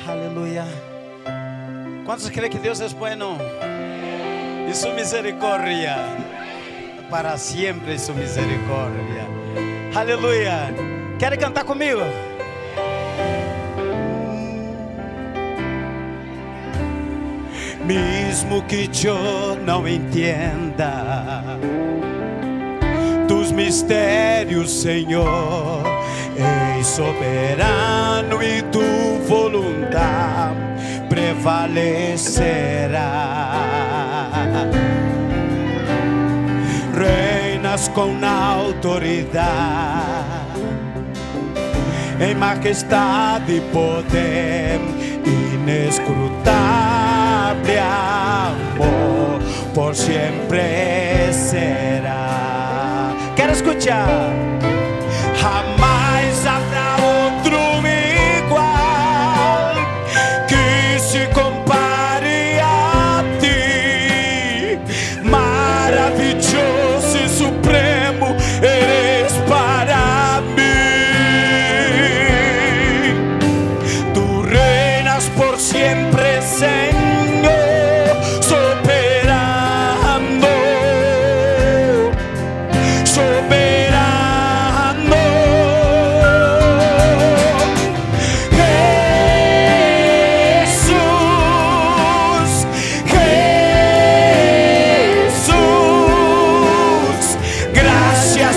Aleluya. ¿Cuántos creen que Dios es bueno? Y su misericordia para siempre, su misericordia. Aleluya. ¿Quiere cantar conmigo? Mesmo que eu não entenda tus mistérios, Senhor, és soberano e tu voluntad prevalecerá. Reinas com autoridade, em majestade e poder, inescrutable amor, por siempre será. Quero escuchar. Jamais habrá outro igual que se compare a ti. Maravilhoso e supremo eres para mí. Tu reinas por siempre, Señor, soberano, soberano.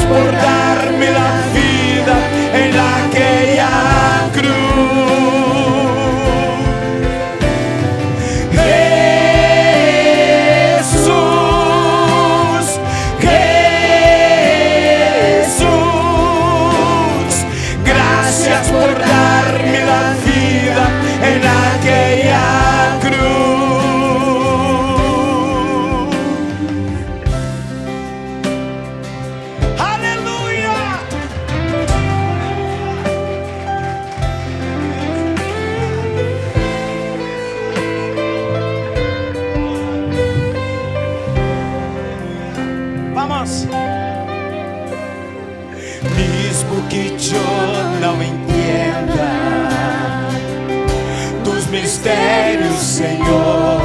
Por darme la vida en aquella cruz. Jesús, Jesús, gracias por darme la vida en aquella cruz. Vamos. Mesmo que eu não entenda tus mistérios, Senhor,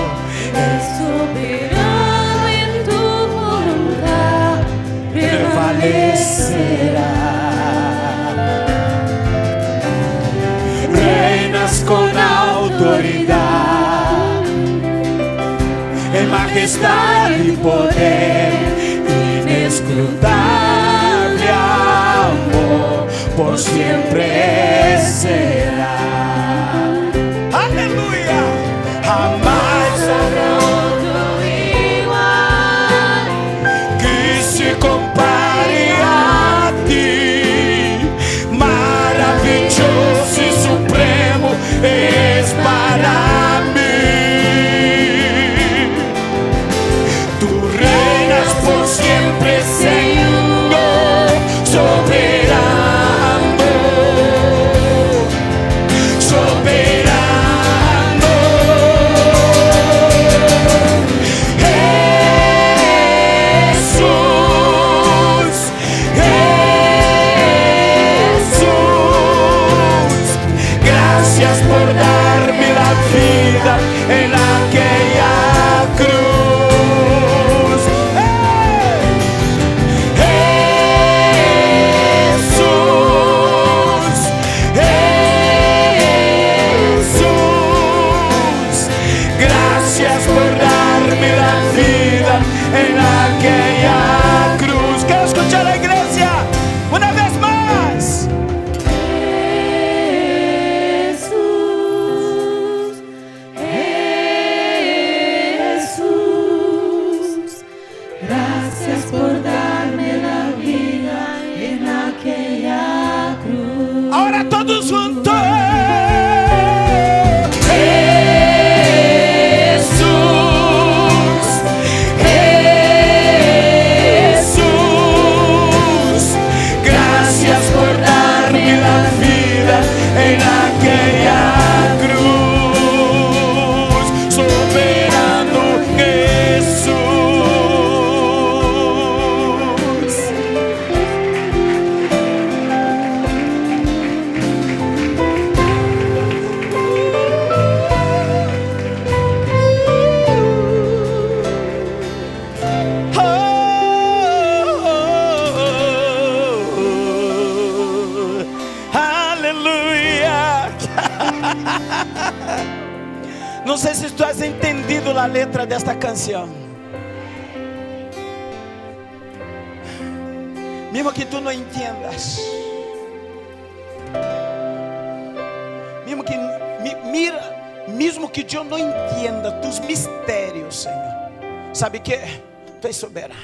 és soberano em tu voluntad prevalecerá. Reinas com autoridade, em majestade e poder, inescrutable amor, por siempre será. Aleluya. Jamás habrá Outro igual que se compare a ti. Maravilhoso e supremo és para mí. Tu reinas por siempre, Señor, soberano, soberano. Jesús, Jesús, gracias por darme la vida en aquella cruz. Jesús, Jesús, gracias por darme la vida en aquella cruz. Quiero escuchar a la iglesia una vez más. Jesús. Não sei se tu has entendido a letra desta canção. Mesmo que tu não entendas, mesmo que eu não entenda tus mistérios, Senhor, sabe que tu és soberano.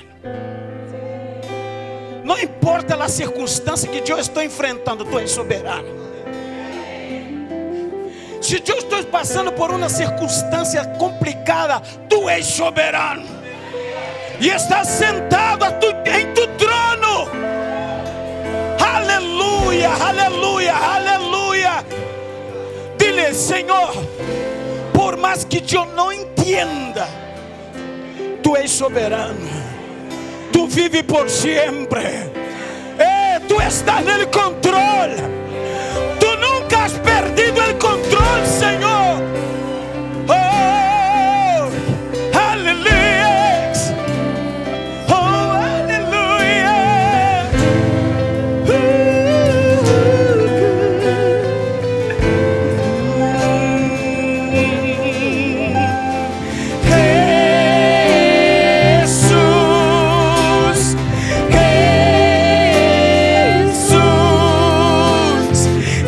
Não importa a circunstância que eu estou enfrentando, tu és soberano. Se eu estou passando por uma circunstância complicada, tu és soberano. E estás sentado em tu trono. Aleluia, aleluia, aleluia. Dile, Senhor, por mais que eu não entenda, tu és soberano. Tu vives por sempre. Tu estás no controle. Tu nunca has perdido o controle, Senhor. Oh, aleluia. Oh, aleluia.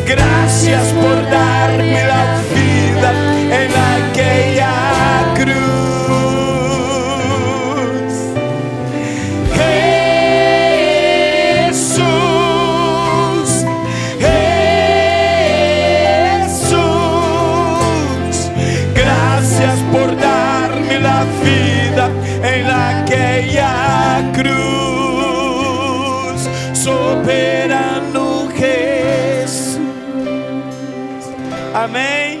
Gracias por darme la vida en aquella cruz. Jesús, Jesús, gracias por darme la vida en aquella cruz. Soberano Jesús. Amém.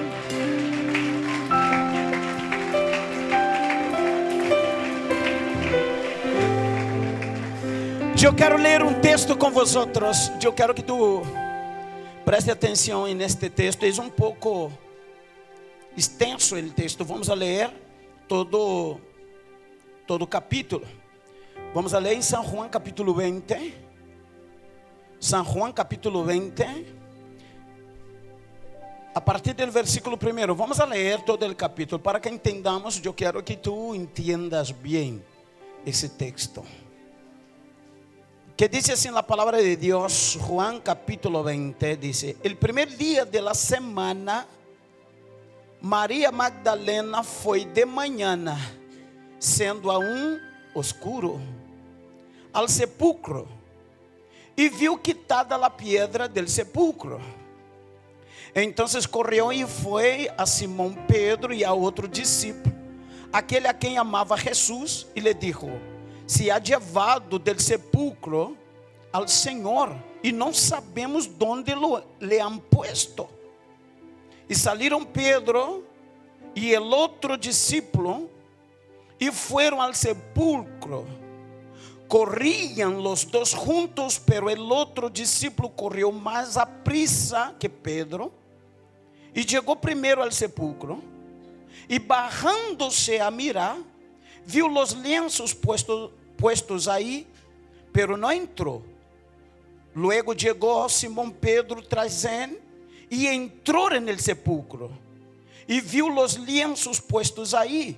Eu quero ler um texto com vosotros. Eu quero que tu preste atenção neste texto. É um pouco extenso o texto. Vamos a ler todo o capítulo. Vamos a ler em San Juan capítulo 20. San Juan capítulo 20. A partir do versículo 1, vamos a ler todo o capítulo para que entendamos. Eu quero que tu entendas bem esse texto. Que diz assim a palavra de Deus, Juan capítulo 20, diz: el primer dia de la semana, Maria Magdalena foi de manhã, sendo aún oscuro, al sepulcro, e viu quitada a pedra del sepulcro. Então correu e foi a Simão Pedro e a outro discípulo, aquele a quem amava Jesus, e lhe dijo: se ha llevado del sepulcro al Senhor, e não sabemos onde le han puesto. E saíram Pedro e el outro discípulo, e foram al sepulcro. Corrían los dos juntos, pero el otro discípulo corrió más aprisa que Pedro y llegó primero al sepulcro, y bajándose a mirar, vio los lienzos puestos ahí, pero no entró. Luego llegó Simón Pedro tras él y entró en el sepulcro, y vio los lienzos puestos ahí,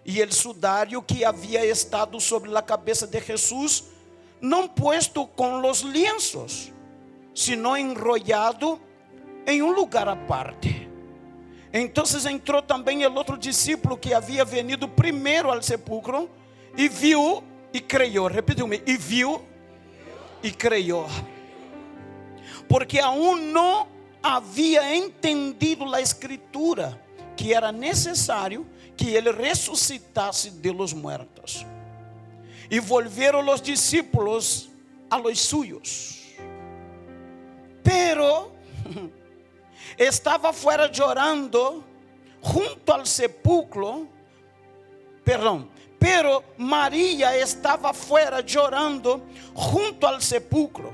e el sudário que havia estado sobre a cabeça de Jesus, não puesto com los lienzos, sino enrollado em um lugar aparte. Então entrou também o outro discípulo que havia venido primeiro ao sepulcro, e viu e creyó. Repita-me: e viu e creyó. Porque aún não havia entendido a escritura, que era necessário que ele ressuscitasse de los muertos. E volveram os discípulos a los suyos. Pero estava fora llorando junto al sepulcro. Pero Maria estava fora llorando junto al sepulcro.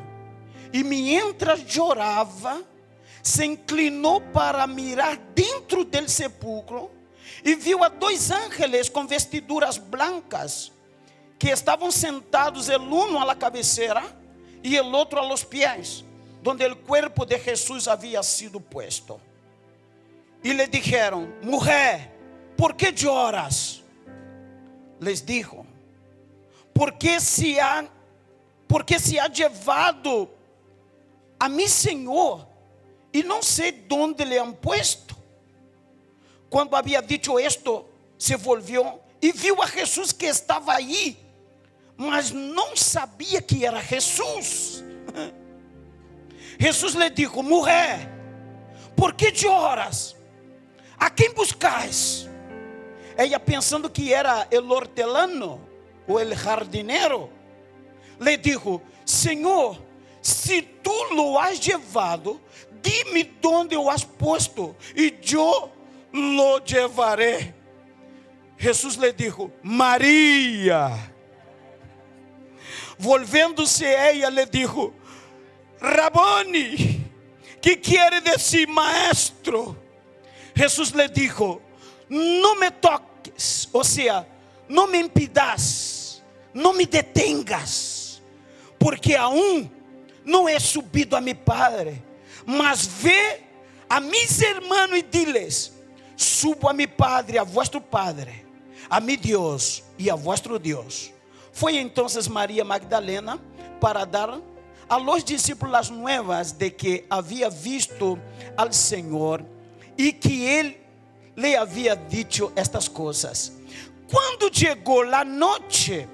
E mientras llorava, se inclinou para mirar dentro del sepulcro, e viu a dois ángeles com vestiduras blancas, que estavam sentados, el uno a la cabecera e el outro a los pies, donde el cuerpo de Jesús havia sido puesto. y le dijeron: mujer, ¿por qué lloras? Les dijo: porque se ha llevado a mi Señor y no sé dónde le han puesto. Cuando había dicho esto, se volvió y vio a Jesús que estaba allí, mas no sabía que era Jesús. Jesús le dijo: mujer, ¿por qué lloras? ¿A quién buscáis? Ella, pensando que era el hortelano o el jardinero, le dijo: Señor, si tú lo has llevado, dime dónde lo has puesto y yo lo llevaré. Jesús le dijo: María. Volviéndose ella, le dijo: Raboni, que quiere decir maestro. Jesús le dijo: no me toques, o sea, no me impidas, no me detengas, porque aún no he subido a mi Padre, mas ve a mis hermanos y diles: subo a mi Padre, a vuestro Padre, a mi Dios y a vuestro Dios. Foi entonces María Magdalena para dar a los discípulos las nuevas de que había visto al Señor y que Él le había dicho estas cosas. Cuando llegó la noche,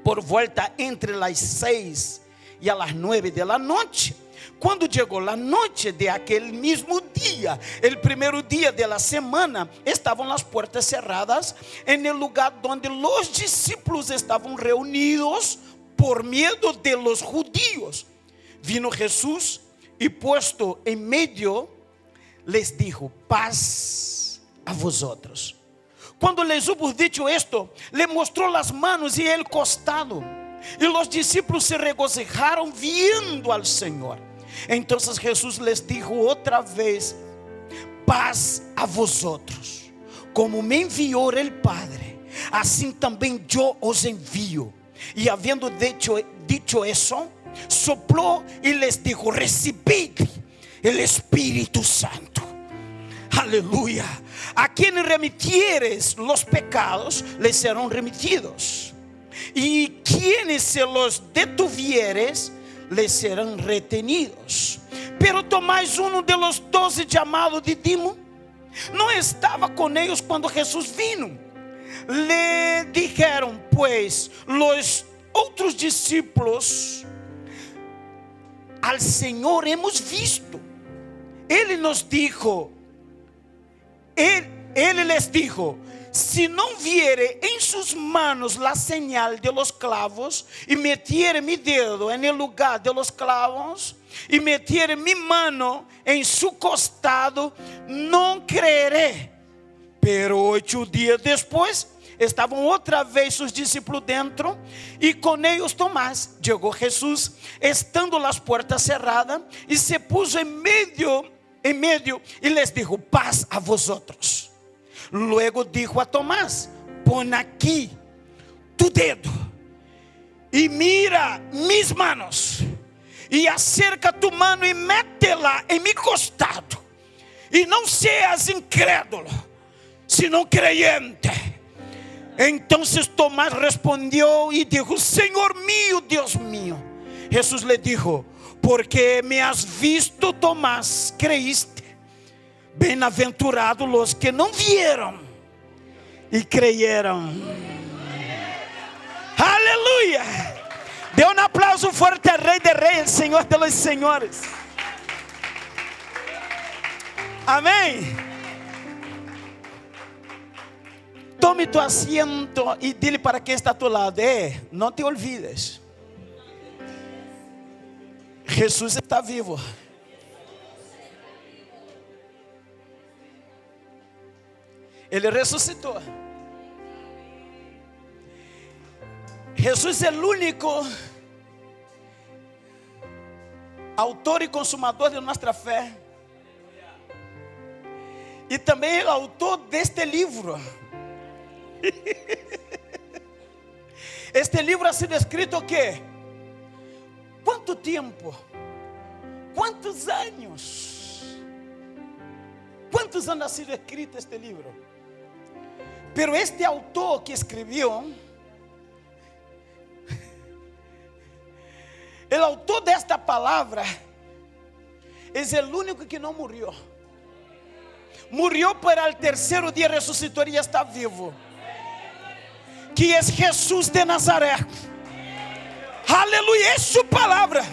por vuelta entre las 6 y a las 9 de la noche, cuando llegó la noche de aquel mismo día, el primer día de la semana, estaban las puertas cerradas en el lugar donde los discípulos estaban reunidos por miedo de los judíos. Vino Jesús y puesto en medio, les dijo: paz a vosotros. Cuando les hubo dicho esto, le mostró las manos y el costado, y los discípulos se regocijaron viendo al Señor. Entonces Jesús les dijo otra vez: paz a vosotros. Como me envió el Padre, así también yo os envío. Y habiendo dicho eso, sopló y les dijo: recibid el Espíritu Santo. Aleluya. A quien remitieres los pecados, les serán remitidos, y quienes se los detuvieres, les serán retenidos. Pero Tomás, uno de los 12 llamado Didimo, no estaba con ellos cuando Jesús vino. Le dijeron pues los otros discípulos: al Señor hemos visto. Él les dijo: si no viere en sus manos la señal de los clavos, y metiere mi dedo en el lugar de los clavos, y metiere mi mano en su costado, no creeré. Pero 8 días después, estaban otra vez sus discípulos dentro, y con ellos Tomás. Llegó Jesús, estando las puertas cerradas, y se puso en medio, y les dijo: paz a vosotros. Luego dijo a Tomás: pon aquí tu dedo y mira mis manos, y acerca tu mano y métela en mi costado, y no seas incrédulo, sino creyente. Entonces Tomás respondió y dijo: Señor mío, Dios mío. Jesús le dijo: porque me has visto, Tomás, creíste. Bienaventurados los que no vieron y creyeron. Aleluya. Dê un aplauso fuerte al Rey de Reyes, el Señor de los Señores. Amén. Tome tu asiento y dile para quien está a tu lado: no te olvides, Jesús está vivo. Ele ressuscitou. Jesús es el único autor y consumador de nuestra fe, y también el autor de este libro. Este libro ha sido escrito ¿qué? ¿Cuánto tiempo? ¿Cuántos años? cuántos anos ha sido escrito este livro? Pero este autor que escreveu, o autor desta palavra, é o único que não morreu. Morreu para o terceiro dia, ressuscitou e está vivo. Que é Jesus de Nazaré. Aleluia, é sua palavra.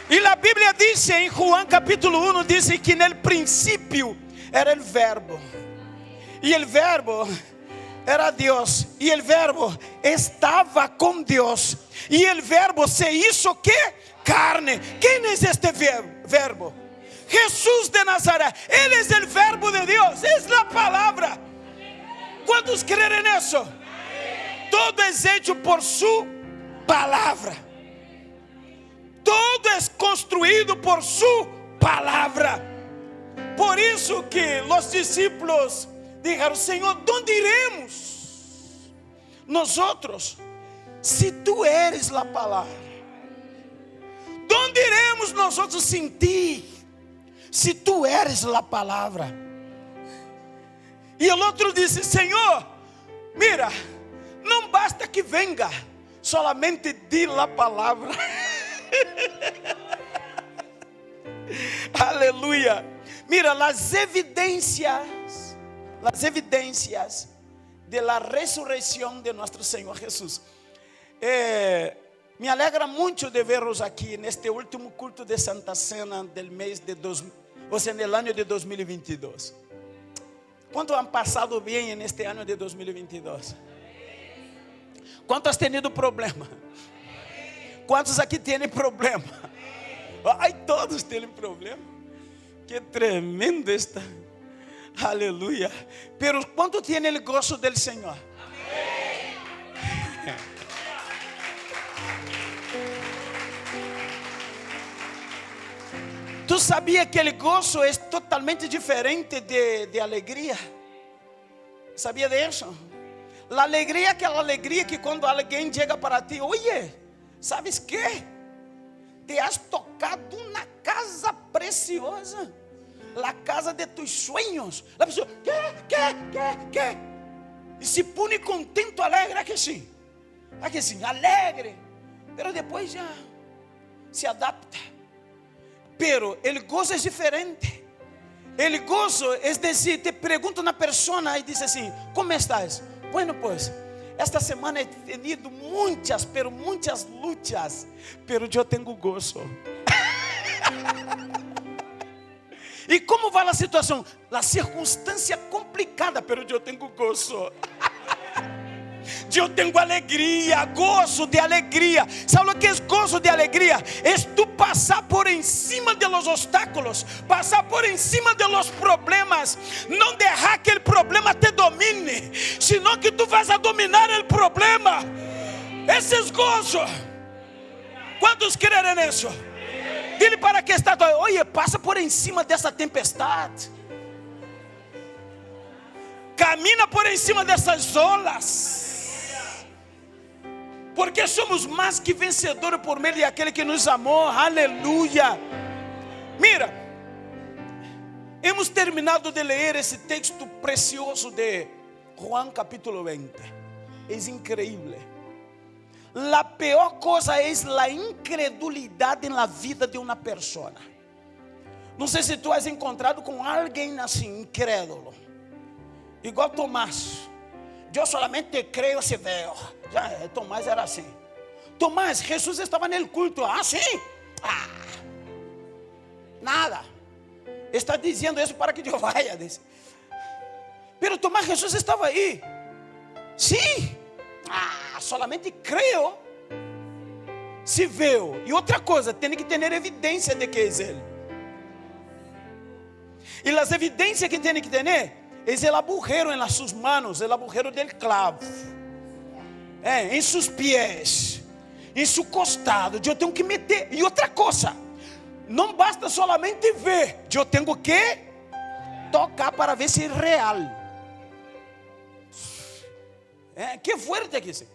E a Bíblia diz em João capítulo 1, diz que no princípio era o verbo. E o verbo era Deus. E o verbo estava com Deus. E o verbo se hizo que? Carne. Quem é este verbo? Jesus de Nazaré. Ele é o verbo de Deus. É a palavra. Quantos creem nisso? Todo é hecho por sua palavra. Todo é construído por sua palavra. Por isso que os discípulos disseram: Senhor, onde iremos? Nós outros, se tu eres a palavra, onde iremos nós outros sem ti? Se tu eres a palavra. E o outro disse: Senhor, mira, não basta que venga, solamente di a palavra. Aleluia. Mira, as evidências de la ressurreição de nosso Senhor Jesus. Me alegra muito de verlos aqui neste último culto de Santa Cena del mês de no ano de 2022. ¿Cuántos han passado bem neste ano de 2022? ¿Cuántos has tenido problema? ¿Cuántos aqui têm problema? Ai, todos têm problema. Que tremendo está. Aleluia. Pero ¿cuánto tiene el gozo del Señor? ¿Tú sabías que el gozo es totalmente diferente de alegría? ¿Sabía de eso? La alegría que la alegría que cuando alguien llega para ti, oye, ¿sabes qué? Te has tocado una casa preciosa, la casa de tus sueños. La pessoa, ¿qué? E se pone contento, alegre, que sim? Que sim, alegre. Pero depois já se adapta. Pero el gozo es diferente. El gozo es decir, te pregunta una persona y dice así: ¿cómo estás? Bueno, pues esta semana he tenido muchas luchas, pero yo tengo gozo. ¿Y cómo va la situación? La circunstancia complicada, pero yo tengo gozo. Eu tenho alegria, gozo de alegria. Sabe o que é gozo de alegria? É tu passar por encima de los obstáculos, passar por encima de los problemas, não deixar que o problema te domine, senão que tu vas a dominar o problema. Esse é gozo. Quantos querem nisso? Dile para que está, oye, passa por encima dessa tempestade, camina por encima dessas olas. Porque somos mais que vencedores por meio de aquele que nos amou. Aleluia. Mira, hemos terminado de ler esse texto precioso de Juan capítulo 20. É increíble. La peor coisa é a incredulidade na vida de uma pessoa. Não sei se tu has encontrado com alguém assim, incrédulo. Igual Tomás. Eu solamente creio se veo. Já, Tomás era assim. Tomás, Jesus estava no culto. Ah, sim? Ah, nada. Está dizendo isso para que eu vá. Pero Tomás, Jesus estava aí. Sim. Ah, solamente creio se veo. E outra coisa, tem que ter evidência de que é ele. E as evidências que tem que ter es el agujero en sus manos, el agujero del clavo, em seus pés, em seu costado. Eu tenho que meter. E outra coisa, não basta solamente ver, eu tenho que tocar para ver se é real. Que fuerte que isso.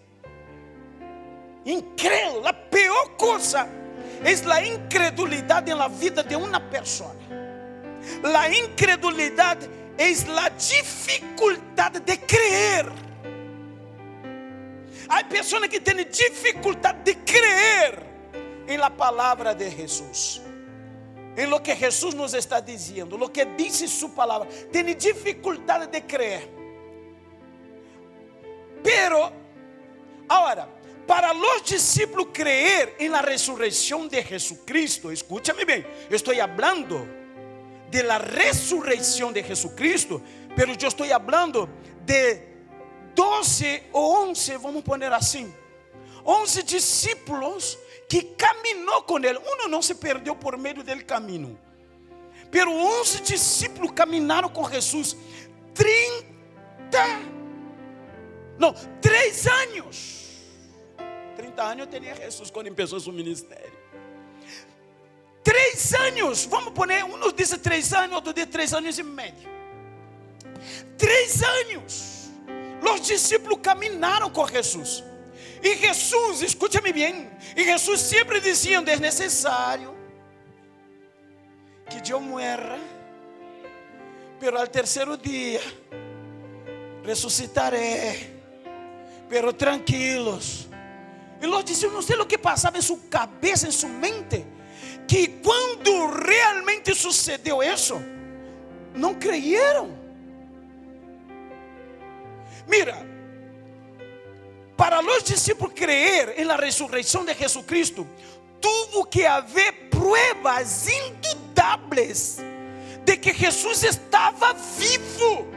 Incrédulo. A pior coisa é a incredulidade na vida de uma pessoa. La incredulidad es la dificultad de creer. Hay personas que tienen dificultad de creer en la palabra de Jesús, en lo que Jesús nos está diciendo, lo que dice su palabra. Tienen dificultad de creer. Pero, ahora, para los discípulos creer en la resurrección de Jesucristo, escúchame bien, estoy hablando de la resurrección de Jesucristo, pero yo estoy hablando de 12 o 11, vamos poner assim, 11 discípulos que caminhou com ele. Uno não se perdeu por meio del caminho, pero 11 discípulos caminaram com Jesus 3 anos. 30 anos tinha Jesus quando começou seu ministério. 3 anos, vamos poner, uns dizem 3 anos, outros dizem 3 anos e meio. 3 anos. Os discípulos caminaram com Jesus. E Jesus, escute-me bem, e Jesus sempre dizendo: é necessário que eu morra, pero al terceiro dia ressuscitaré, pero tranquilos. E os discípulos, não sei o que passava em sua cabeça, em sua mente, que quando realmente sucedeu isso, não creyeron. Mira, para los discípulos creer en la resurrección de Jesucristo, tuvo que haber pruebas indudables de que Jesús estaba vivo.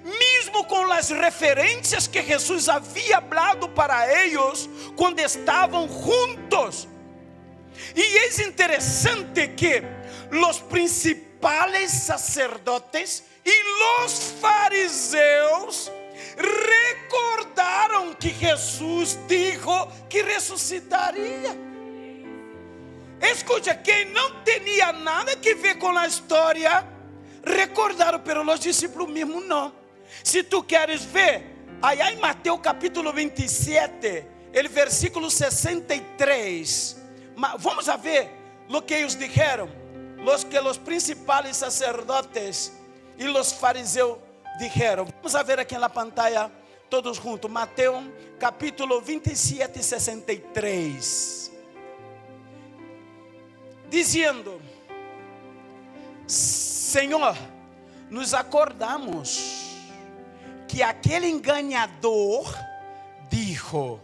Mesmo com as referências que Jesus havia hablado para eles quando estavam juntos. E é interessante que os principais sacerdotes e os fariseus recordaram que Jesus dijo que ressuscitaria. Escucha, quem não tinha nada que ver com a história, recordaram, pero os discípulos mesmo não. Se tu queres ver, aí em Mateus capítulo 27, o versículo 63, vamos a ver o que eles disseram, os principais sacerdotes e os fariseus disseram. Vamos a ver aqui na pantalla todos juntos, Mateus capítulo 27, 63, dizendo: Senhor, nos acordamos que aquele enganador dijo: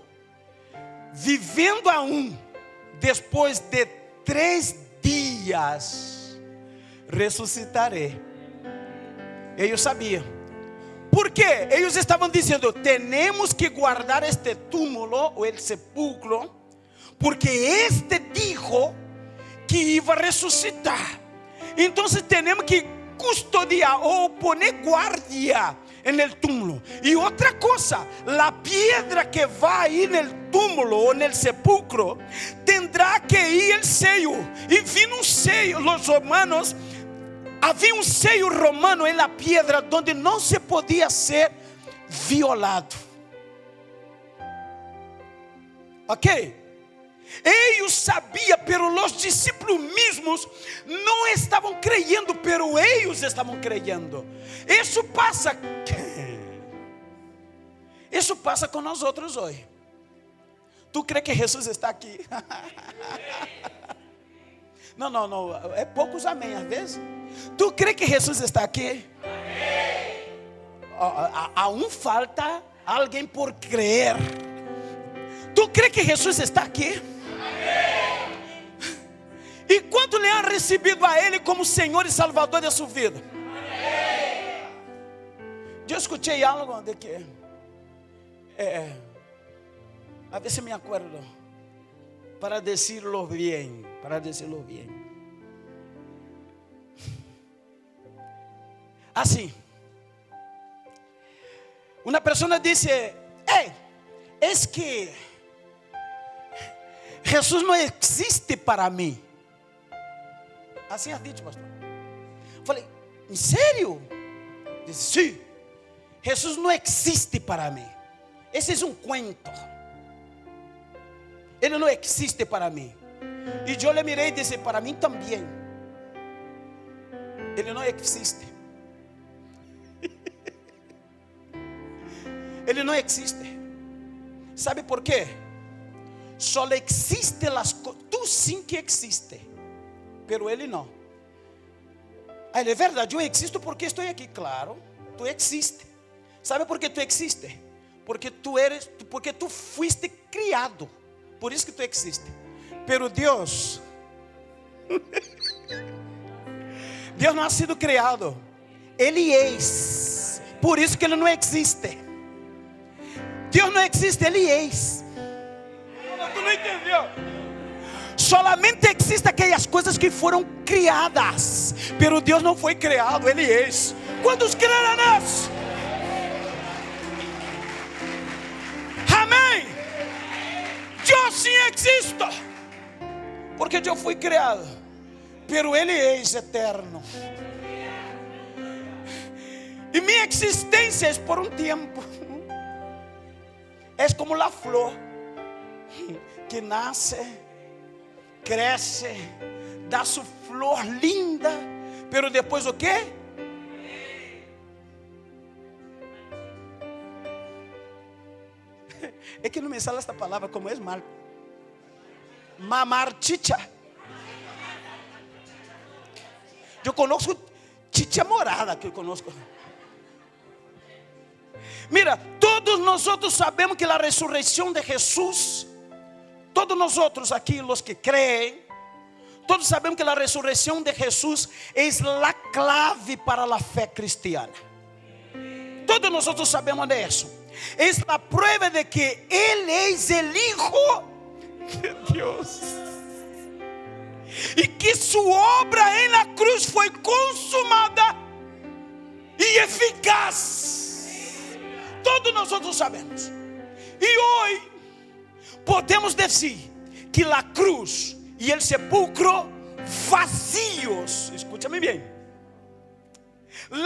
vivendo aún, depois de 3 dias, ressuscitarei. Eles sabiam. Por quê? Eles estavam dizendo: temos que guardar este túmulo ou el sepulcro, porque este dijo que iba a ressuscitar. Então temos que custodiar ou poner guardia en el túmulo. Y otra cosa, la piedra que va ahí en el túmulo o en el sepulcro tendrá que ir el sello. Y vino un sello, los romanos, había un sello romano en la piedra donde no se podía ser violado. Ok? Ellos sabiam, pero los discípulos mismos não estavam creyendo, pero ellos estavam creyendo. Isso passa com nós outros hoje. Tu crê que Jesus está aqui? Não, é poucos amém às vezes. Tu crê que Jesus está aqui? Aún falta alguém por crer. Tu crê que Jesus está aqui? E quanto lhe han recebido a Ele como Senhor e Salvador de sua vida? Eu escutei algo de que a ver se me acuerdo para decirlo bien, assim, uma pessoa disse: es que Jesus não existe para mim. Assim has dicho, pastor. Falei: em sério? Disse: sim, Jesus não existe para mim. Esse é um cuento. Ele não existe para mim. E eu lhe mirei e disse: para mim também. Ele não existe. Ele não existe. Sabe por quê? Só existe as coisas. Tu sim que existe, pero ele não. Ah, é verdade, eu existo porque estou aqui. Claro, tu existe. Sabe por que tu existe? Porque tu fuiste criado. Por isso que tu existe. Pero Deus não ha sido criado. Ele é. Por isso que ele não existe. Deus não existe, ele é. Tu não entendeu? Solamente existem aquelas coisas que foram criadas. Pero Deus não foi criado, ele é. Quantos creram nisso? Amém. Eu sim existo, porque eu fui criado, pero ele é eterno. E minha existência é por um tempo. É como a flor que nasce, cresce, dá sua flor linda, pero depois o quê? É que não me sale esta palavra, como é mamarchicha. Eu conozco chicha morada, que eu conozco. Mira, todos nós sabemos que a ressurreição de Jesus, todos nós aqui, os que creem, todos sabemos que a ressurreição de Jesus é a clave para a fé cristiana. Todos nós sabemos disso. É a prova de que Ele é o Hijo de Deus. E que sua obra na cruz foi consumada e eficaz. Todos nós sabemos. E hoje podemos dizer que a cruz e o sepulcro vazios, escúchame bem,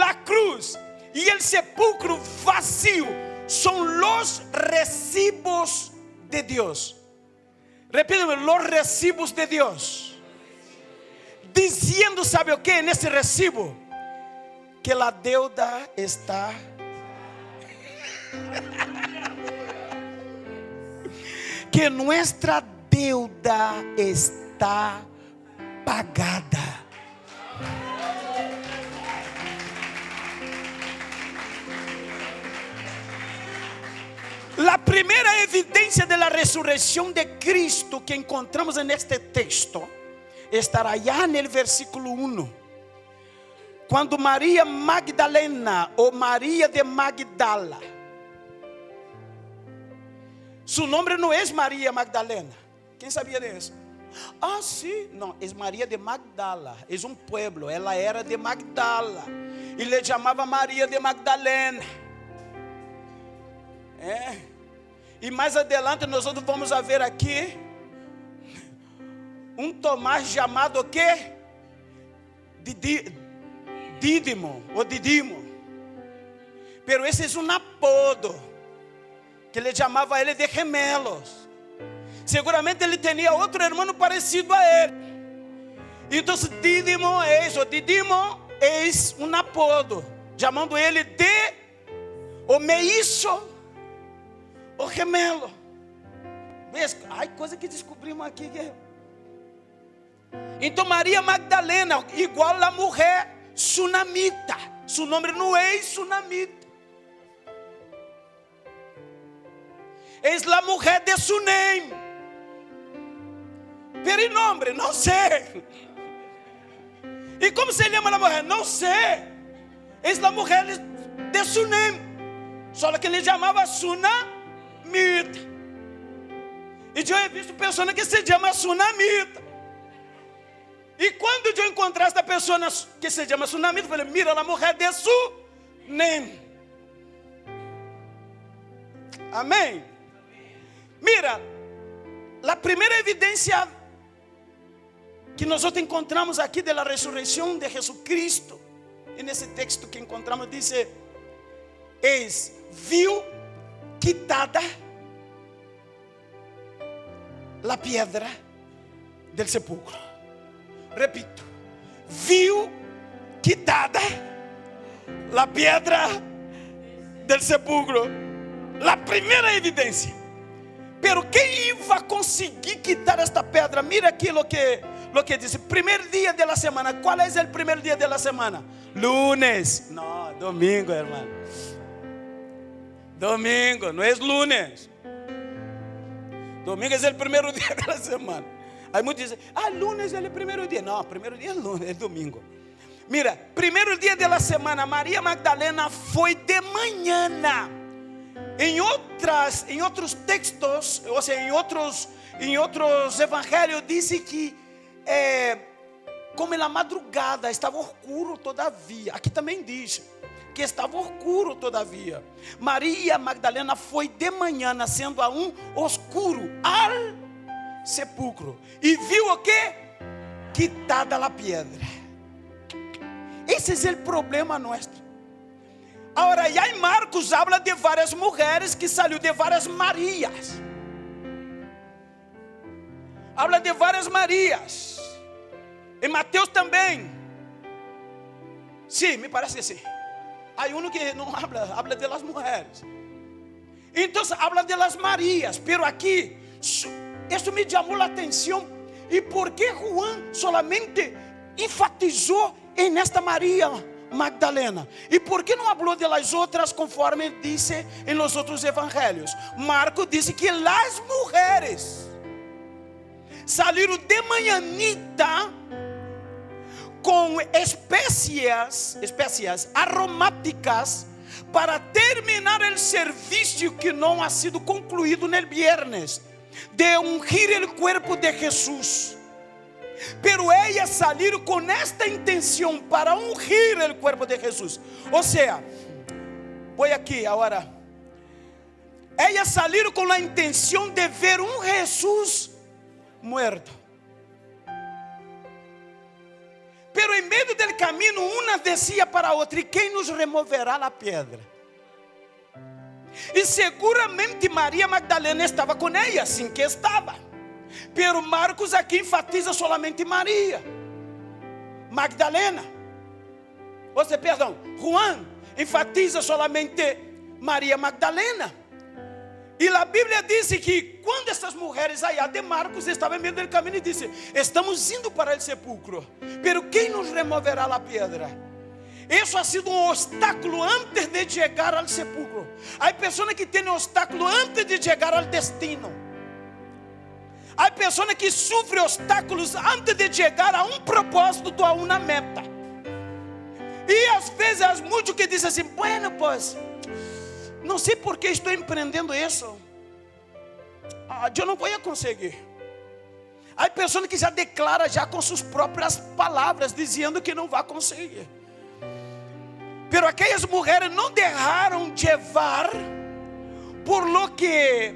a cruz e o sepulcro vazio são os recibos de Deus. Repítame, los recibos de Deus. Dizendo, sabe o que nesse recibo? Que a deuda está que nuestra deuda está pagada. A primeira evidência da ressurreição de Cristo que encontramos neste texto estará já no versículo 1. Quando Maria Magdalena ou Maria de Magdala, seu nome não é Maria Magdalena. Quem sabia disso? Ah, sim, não, é Maria de Magdala, é um pueblo, ela era de Magdala, e lhe chamava Maria de Magdalena. E mais adelante nós vamos ver aqui um Tomás chamado o quê? Dídimo ou Didimo. Pero esse é um apodo que ele chamava ele de gemelos. Seguramente ele tinha outro irmão parecido a ele. Então Didimo é um apodo, chamando ele de o meiço, o gemelo. Ai, coisa que descobrimos aqui. Então Maria Magdalena, igual a mulher sunamita. Seu nome não é sunamita. É a mulher de Sunem. Pero nome, não sei. E como se chama a mulher? Não sei. É a mulher de Sunem. Só que ele chamava Sunamita. E eu he visto pessoas que se chama Sunamita. E quando eu encontrar esta pessoa que se chama Sunamita, eu falei, mira, a mulher de Sunem. Amém? Mira, a primeira evidência que nós encontramos aqui da ressurreição de Jesus Cristo, e nesse texto que encontramos, diz: viu quitada a pedra del sepulcro. Repito, viu quitada la piedra del sepulcro. La primeira evidência. Pero quem iba conseguir quitar esta pedra? Mira aqui lo que diz. Primeiro dia da semana. Qual é o primeiro dia da semana? Lunes. Não, domingo, irmão. Domingo, não é lunes. Domingo é o primeiro dia da semana. Aí muitos dizem, lunes é o primeiro dia. Não, primeiro dia é lunes, é domingo. Mira, primeiro dia da semana, Maria Magdalena foi de manhã. Em outros textos, ou seja, em outros evangelhos, diz que como na madrugada estava escuro todavia. Aqui também diz que estava escuro todavia. Maria Magdalena foi de manhã, sendo aún oscuro, al sepulcro. E viu o quê? Quitada a pedra. Esse é o problema nosso. Agora, já em Marcos habla de várias mulheres que saiu de várias Marias. Habla de várias Marias. Em Mateus também. Sim, me parece que sim. Há um que não habla de las mulheres. Então, habla de las Marias. Pero aqui, isso me chamou a atenção. E por que Juan solamente enfatizou em esta Maria Magdalena? E por que não falou de las outras, conforme disse em los outros evangelhos? Marcos disse que las mulheres saíram de manhãnita com espécies aromáticas para terminar o serviço que não ha sido concluído no viernes, de ungir o corpo de Jesus. Pero ellas salieron con esta intención para ungir el cuerpo de Jesús. O sea, voy aquí ahora. Ellas salieron con la intención de ver un Jesús muerto. Pero en medio del camino, una decía para otra: ¿y quién nos removerá la piedra? Y seguramente María Magdalena estaba con ella, sin que estaba. Pero Marcos aqui enfatiza solamente Maria Magdalena. Juan enfatiza solamente Maria Magdalena. E a Bíblia diz que quando essas mulheres allá de Marcos estavam em meio do caminho e disse: estamos indo para o sepulcro, pero quem nos removerá a pedra? Isso ha sido um obstáculo antes de chegar ao sepulcro. Há pessoas que têm obstáculo antes de chegar ao destino. Há pessoas que sofrem obstáculos antes de chegar a um propósito, a uma meta. E às vezes há muitos que dizem assim: bueno, pues, não sei por que estou empreendendo isso. Eu não vou conseguir. Há pessoas que já declaram já com suas próprias palavras, dizendo que não vai conseguir. Pero aquelas mulheres não deixaram levar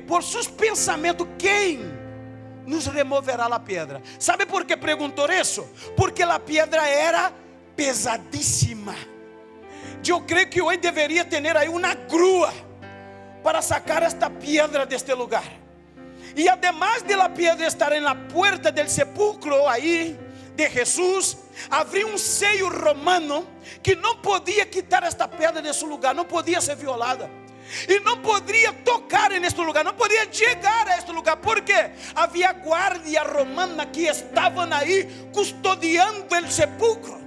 por seus pensamentos. Quem nos removerá a pedra? Sabe por que perguntou isso? Porque a pedra era pesadíssima. Eu creio que hoje deveria ter aí uma grua para sacar esta pedra deste lugar. E además de la pedra estar na puerta del sepulcro aí de Jesus, havia um sello romano que não podia quitar esta pedra desse lugar, não podia ser violada. E não poderia tocar neste lugar, não podia chegar a este lugar, porque havia guarda romana que estavam aí custodiando o sepulcro.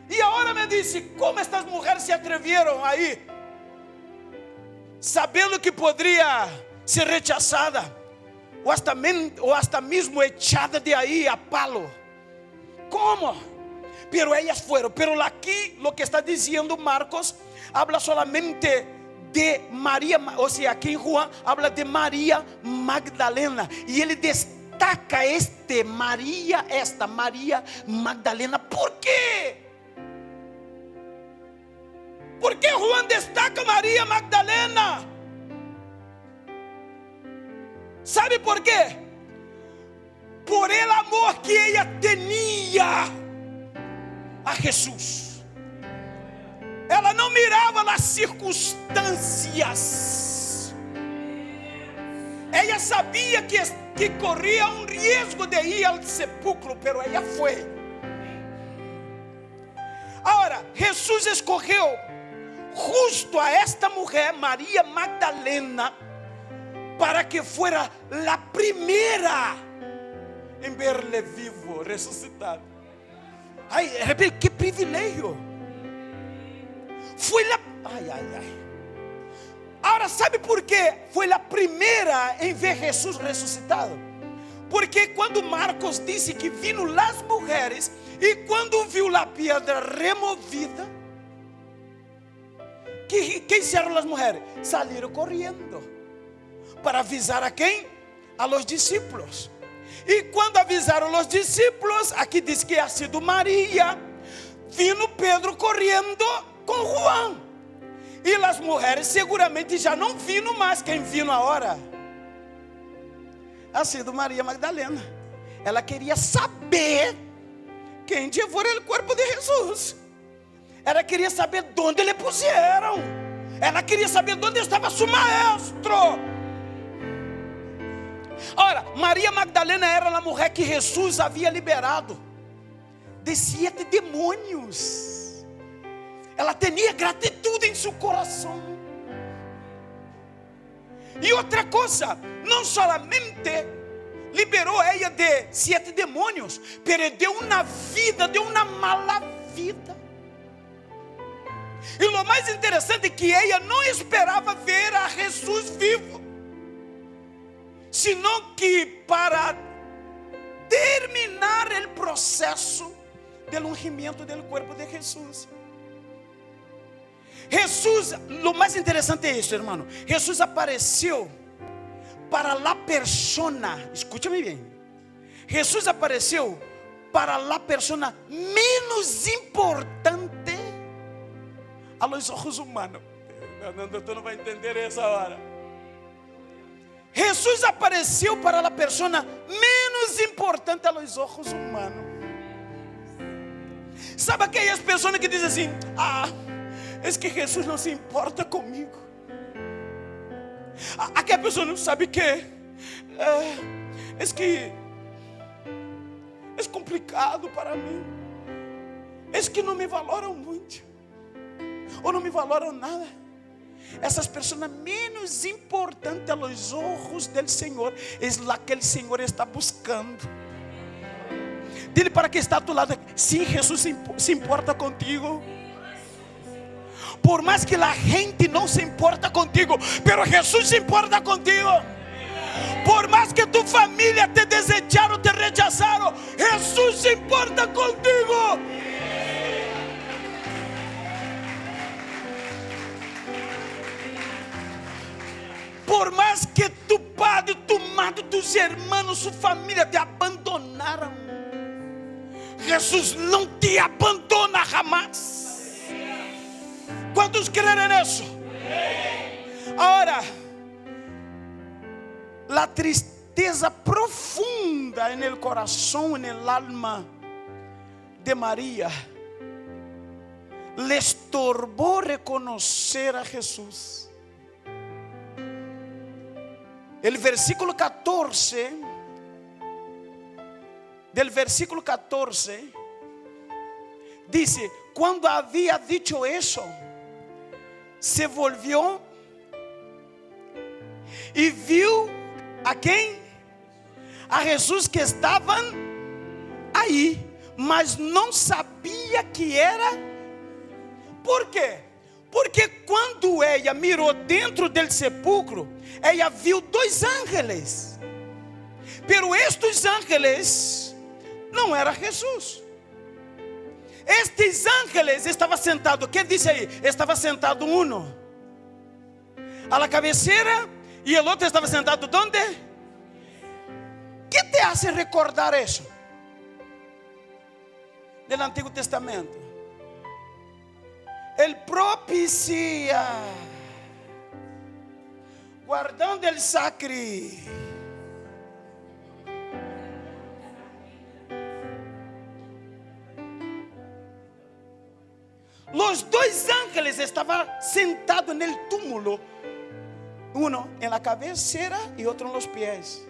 E agora me disse: como estas mulheres se atreveram aí, sabendo que poderia ser rechazada, ou hasta mesmo echada de aí a palo? Como? Pero ellas fueron. Pero aquí lo que está diciendo Marcos habla solamente de María, o sea, aquí en Juan habla de María Magdalena, y él destaca esta María Magdalena. ¿Por qué? ¿Por qué Juan destaca María Magdalena? ¿Sabe por qué? Por el amor que ella tenía a Jesús. Ela não mirava as circunstâncias. Ela sabia que corria um risco de ir ao sepulcro, pero ela foi. Ahora, Jesús escogió justo a esta mujer, María Magdalena, para que fuera la primera en verle vivo, resucitado. Ay, repite, qué privilegio. Fue la... Ay. Ahora, ¿sabe por qué fue la primera en ver Jesús resucitado? Porque quando Marcos disse que vino las mujeres e quando viu la piedra removida, ¿qué hicieron las mujeres? Salieron corriendo para avisar a quem? A los discípulos. E quando avisaram los discípulos, aqui diz que ha sido Maria, vino Pedro correndo com Juan. E as mulheres seguramente já não viram mais. Quem viu agora? Ha sido Maria Magdalena. Ela queria saber quem levou o corpo de Jesus. Ela queria saber onde lhe puseram. Ela queria saber onde estava seu maestro. Ora, Maria Magdalena era a mulher que Jesus havia liberado de 7 demônios. Ela tinha gratidão em seu coração. E outra coisa, não solamente liberou ela de 7 demônios, perdeu uma vida, deu uma mala vida. E o mais interessante é que ela não esperava ver a Jesus vivo, senão que para terminar o processo do ungimento do corpo de Jesus. Jesus, o mais interessante é isso, irmão. Jesus apareceu para a persona, escúchame bem. Jesus apareceu para a persona menos importante a los ojos humanos. Tu não vai entender essa hora. Jesus apareceu para a persona menos importante a los ojos humanos. Sabe aquelas pessoas que dizem assim: es que Jesus não se importa comigo. Aquela pessoa não sabe que é que é complicado para mim. É que não me valoram muito, ou não me valoram nada. Essas pessoas menos importantes aos olhos do Senhor é lá que o Senhor está buscando. Dile para que está a tu lado: sim, Jesus se importa contigo. Por mais que a gente não se importa contigo, pero Jesus se importa contigo. Por mais que tu família te desejaram, te rechazaram, Jesus se importa contigo. Por mais que tu padre, tu madre, tus irmãos, sua família te abandonaram, Jesus não te abandona jamais. ¿Cuántos creen eso? Ahora, la tristeza profunda en el corazón, en el alma de María, le estorbó reconocer a Jesús. El versículo 14, del versículo 14, dice: cuando había dicho eso, se volvió e viu a quem? A Jesus que estavam aí, mas não sabia que era. Por quê? Porque quando ela mirou dentro do sepulcro, ela viu 2 ángeles, pero estes ángeles não era Jesus. Estes ángeles estavam sentados, ¿qué dice aí? Estava sentado um a la cabeceira e o outro estava sentado ¿dónde? ¿Qué te hace recordar isso? Del Antigo Testamento. El propicia, guardando el sacri. Los 2 ángeles estaban sentados en el túmulo, uno en la cabecera y otro en los pies.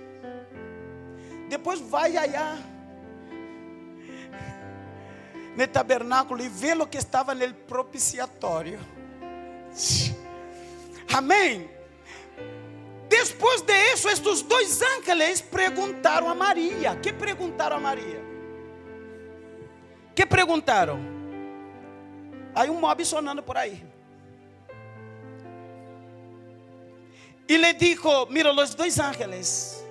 Después vaya allá no tabernáculo y ve lo que estaba en el propiciatorio. Amén. Después de eso, estos dos ángeles preguntaron a María. ¿Qué preguntaron a María? ¿Qué preguntaron? Hay un móvil sonando por ahí. Y le dijo, mira, los dos ángeles.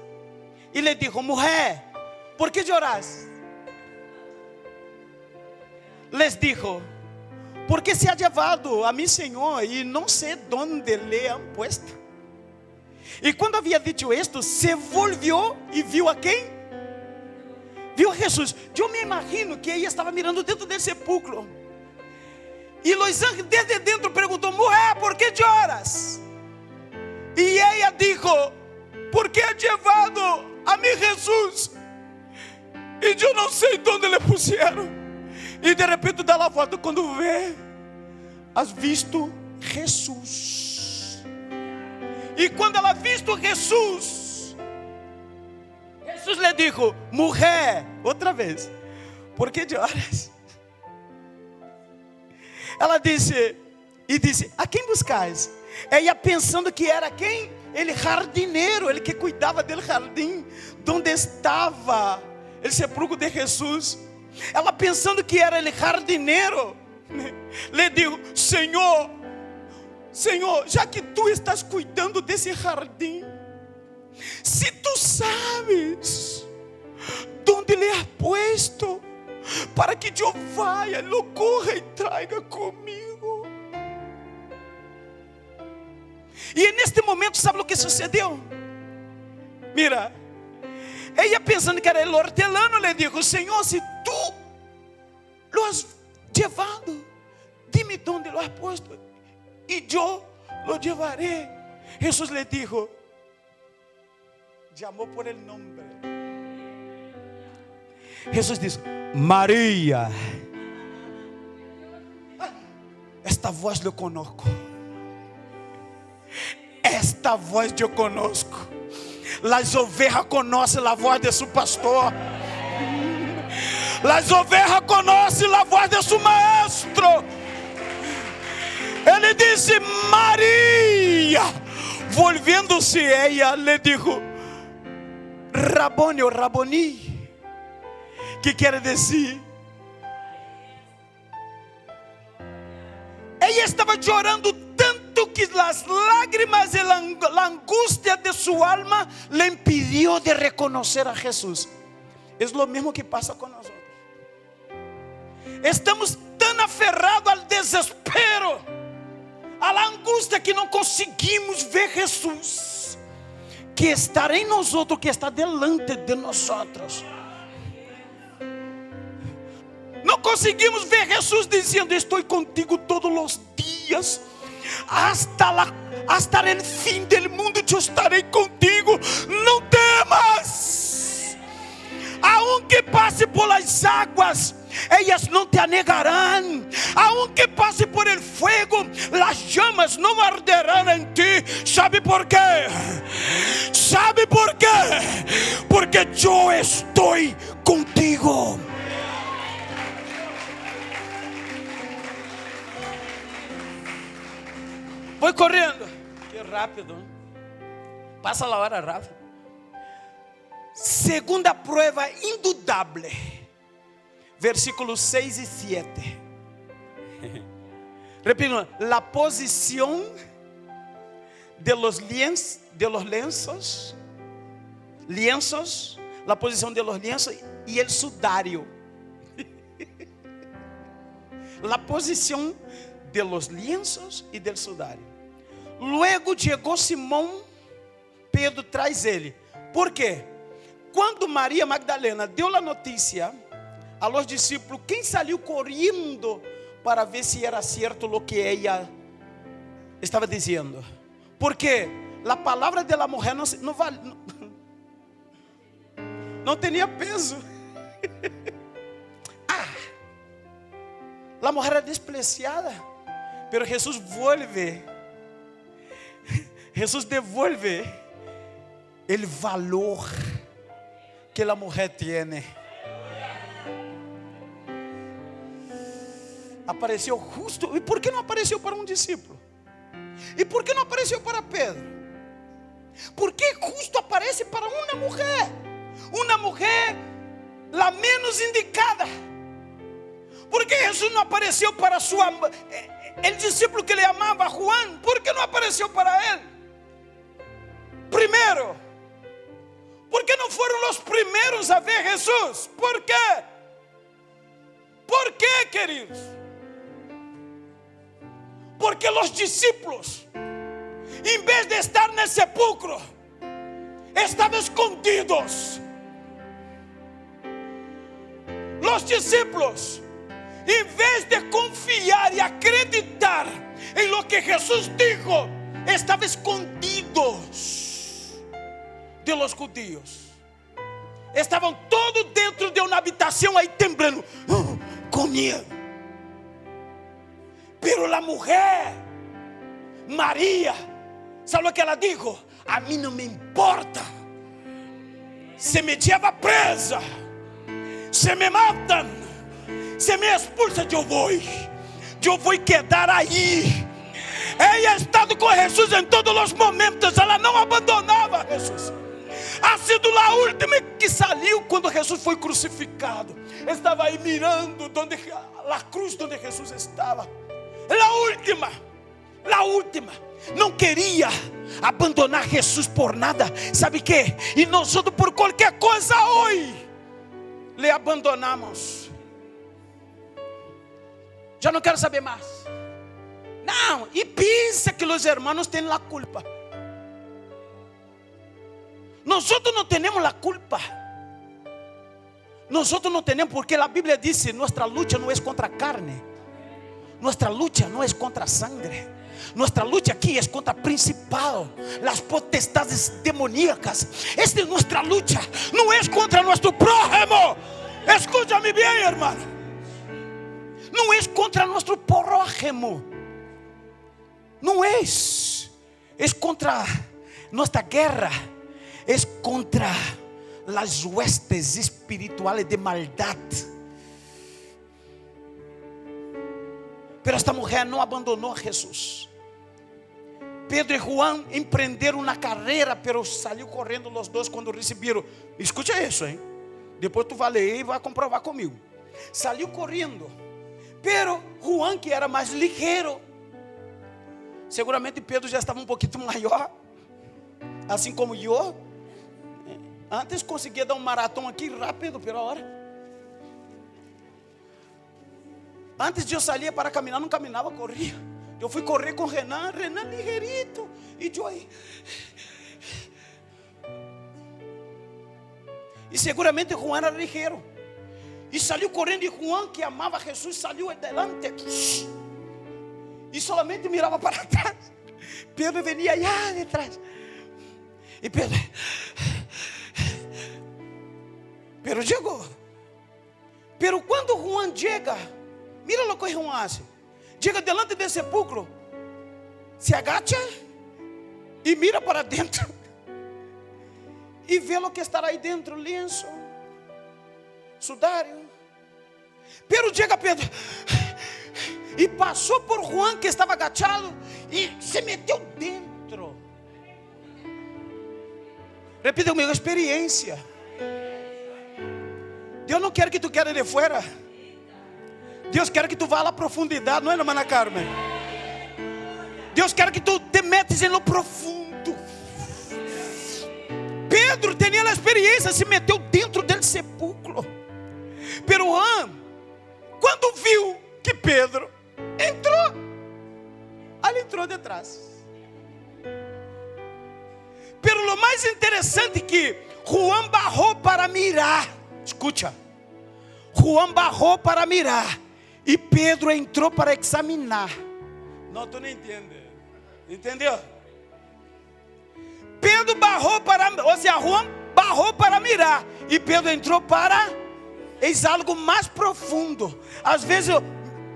Y le dijo, mujer, ¿por qué lloras? Les dijo, porque se ha llevado a mi Señor y no sé dónde le han puesto. Y cuando había dicho esto, se volvió y vio a ¿quién? Vio a Jesús. Yo me imagino que ella estaba mirando dentro del sepulcro. Y los ángeles desde dentro preguntó, mujer, ¿por qué lloras? Y ella dijo, porque ha llevado a mi Jesús y yo no sé dónde le pusieron. E de repente dá la volta, quando vê, has visto Jesus. E quando ela visto Jesus, Jesus lhe dijo, mulher, outra vez, por que choras? Ela disse, a quem buscais? Ela pensando que era quem? Ele jardineiro, ele que cuidava do jardim, onde estava o sepulcro de Jesus. Ela pensando que era ele jardineiro, lhe digo, Senhor, já que tu estás cuidando desse jardim, se tu sabes onde ele ha puesto, para que eu vaya, lo corra e traiga comigo. E neste momento, sabe o que sucedeu? Mira, ella pensando que era el hortelano, le dijo, Señor, si tú lo has llevado, dime dónde lo has puesto y yo lo llevaré. Jesús le dijo, llamó por el nombre. Jesús dijo, María. Esta voz yo conozco. Esta voz yo conozco. Las ovejas conocen la voz de su pastor. Las ovejas conocen la voz de su maestro. Ele disse, Maria. Volviendo-se ella, le dijo, Raboni o Raboni, que quer dizer, ella estava chorando tanto que las lágrimas y la angustia de su alma le impidió de reconocer a Jesús. Es lo mismo que pasa con nosotros. Estamos tan aferrados al desespero, a la angustia, que não conseguimos ver Jesus, que está em nós, que está delante de nós. Não conseguimos ver Jesus dizendo, estou contigo todos os dias, hasta el fim del mundo eu estarei contigo. Não temas, aunque passe por las águas, ellas não te anegarán. Aunque passe por el fuego, las llamas não arderán en ti. ¿Sabe por qué? ¿Sabe por qué? Porque yo estoy contigo. Voy corriendo. Qué rápido. Pasa la hora rápido. Segunda prueba indudable. Versículos 6 y 7. Repito, la posición de los lienzos, la posición de los lienzos y el sudario. La posición de los lienzos y del sudario. Luego chegou Simão Pedro traz ele. Por quê? Quando Maria Magdalena deu a notícia a los discípulos, quem saiu correndo para ver se era certo o que ela estava dizendo? Porque a palavra da mulher não tinha peso. A mulher era despreciada, pero Jesus devolve o valor que a mulher tem. apareceu justo. E por que não apareceu para um discípulo? E por que não apareceu para Pedro? Por que justo aparece para uma mulher? Uma mulher la menos indicada. Por que Jesus não apareceu para o discípulo que ele amava, Juan? Por que não apareceu para ele? Primeiro, porque não foram os primeiros a ver Jesus? Por quê? Por quê, queridos? Porque os discípulos, em vez de estar no sepulcro, estavam escondidos. Os discípulos, em vez de confiar e acreditar em lo que Jesus dijo, estavam escondidos de los judíos. Estavam todos dentro de uma habitação aí temblando, com medo. Pero a mulher, Maria, sabe o que ela disse? A mim não me importa se me lleva presa, se me matam, se me expulsa, eu vou quedar aí. Ela estava com Jesus em todos os momentos, ela não abandonava Jesus. Ha sido a última que saiu quando Jesus foi crucificado. Estava aí mirando a cruz onde Jesus estava. A última. Não queria abandonar Jesus por nada. Sabe que? E nós por qualquer coisa hoje le abandonamos. Já não quero saber mais. Não, e pensa que os irmãos têm a culpa. Nós não temos a culpa. Nós não temos, porque a Bíblia diz: nossa luta não é contra a carne, nossa luta não é contra a sangre, nossa luta aqui é contra o principal, as potestades demoníacas. Esta é nossa luta, não é contra nosso prójimo. Escúchame bem, irmão. Não é contra nosso prójimo. Não é. É contra nossa guerra. É contra as huestes espirituais de maldade. Pero esta mulher não abandonou a Jesus. Pedro e Juan empreenderam uma carreira, pero saiu correndo os dois quando receberam. Escuta isso, hein? Depois tu vai ler e vai comprovar comigo. Saiu correndo. Pero Juan, que era mais ligeiro, seguramente Pedro já estava um pouquinho maior, assim como eu. Antes conseguia dar um maratão aqui rápido pela hora. Antes de eu sair para caminhar, não caminhava, corria. Eu fui correr com Renan ligeirito. E eu aí. E seguramente Juan era ligeiro. E saiu correndo, e Juan, que amava Jesus, saiu adelante. E solamente mirava para trás. Pedro venia allá de trás. E Pedro chegou. Pero quando Juan chega, mira o que Juan hace. Chega delante do sepulcro, se agacha e mira para dentro. E vê o que estará aí dentro: lenço, sudário. Pero chega Pedro e passou por Juan, que estava agachado, e se meteu dentro. Repita comigo: experiência. Deus não quer que tu queira de fora. Deus quer que tu vá à profundidade, não é, irmã Carmen? Deus quer que tu te metas no profundo. Pedro tinha a experiência, se meteu dentro do sepulcro. Pero Juan, quando viu que Pedro entrou, ele entrou de trás. Pero o mais interessante é que Juan barrou para mirar. Escuta, Juan barrou para mirar e Pedro entrou para examinar. Não, tu não entende. Entendeu? Pedro barrou para, ou seja, Juan barrou para mirar e Pedro entrou para algo mais profundo. Às vezes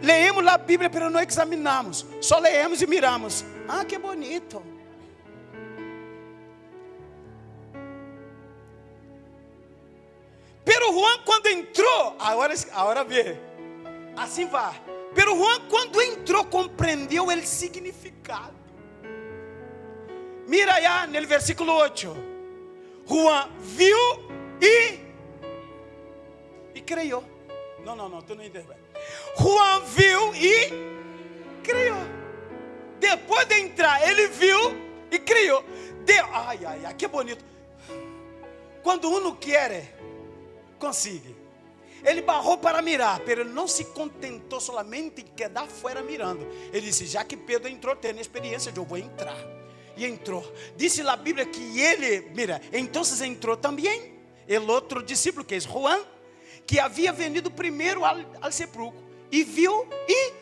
leemos a Bíblia, mas não examinamos. Só leemos e miramos. Ah, que bonito. Pero Juan, quando entrou, agora vê, assim vai. Pero Juan, quando entrou, compreendeu o significado. Mira allá no versículo 8. Juan viu e creyó. Não, tu não entendeu. Juan viu e creyó. Depois de entrar, ele viu e creyó. Ai, que bonito. Quando uno quer, consigue. Ele barrou para mirar, mas ele não se contentou solamente em quedar fora mirando. Ele disse, já que Pedro entrou, tendo experiência, eu vou entrar. E entrou. Disse a Bíblia que ele, mira, então entrou também o outro discípulo, que é Juan, que havia venido primeiro ao sepulcro, e viu e